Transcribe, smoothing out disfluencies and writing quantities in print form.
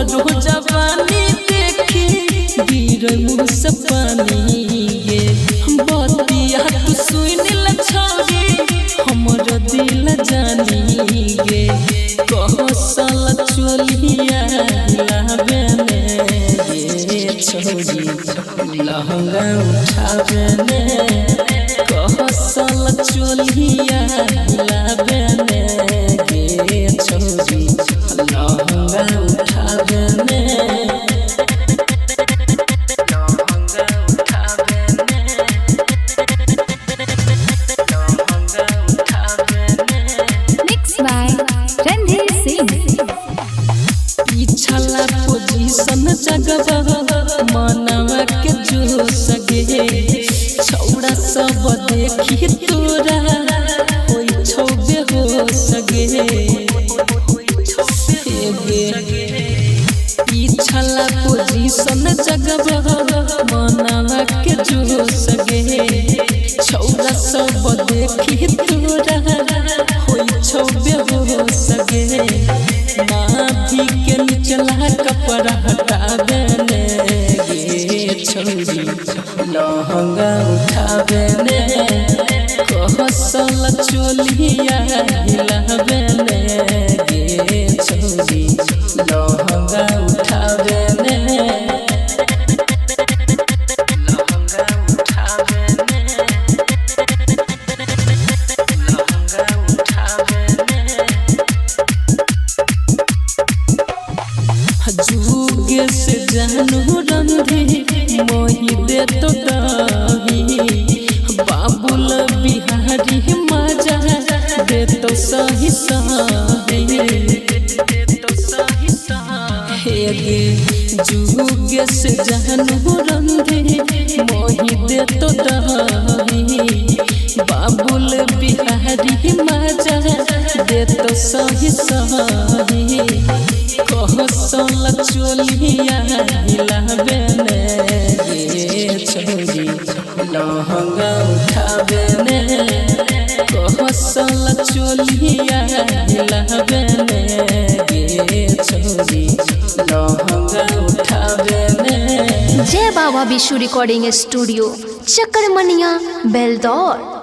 हमरो जवानी देखी गिर मुँह से पानी गे बतिया तू सुन ल छौरी हमरो दिल जानी गे कहसल चोलिया लावे ने गे छौरी लहंगा उठावे ने कहसल चोलिया लावे ने गे छौरी लहंगा उठावे ने पिछला पोजीशन जगवा मनवा के जो सगे छौड़ा सब देखी तोरा होई छौबे हो सगे पिछला पोजीशन जगवा मनवा के जो सगे छौड़ा सब देखी तोरा होई छौबे हो सगे माथी के निचला कपड़ा हटावे ने गे छौरी लहंगा उठावे ने कहसल चोलिया हिलावे ने गे छौरी लहंगा उठावे ने लहंगा उठावे ने लहंगा उठावे ने जुगे से जानू रंधी मोही दे तो दही बाबुल बिहारी मजा दे तो सही सही हे गे जुगे से जानू रंधी मोही दे तो दही बाबुल बिहारी मजा दे तो सही सही कहसल चोलिया हिलावे ने गे छौरी लहंगा उठावे ने कहसल चोलिया हिलावे ने गे छौरी लहंगा उठावे ने। जय बाबा विशु रिकॉर्डिंग स्टूडियो चक्कर मनिया बेलदौर।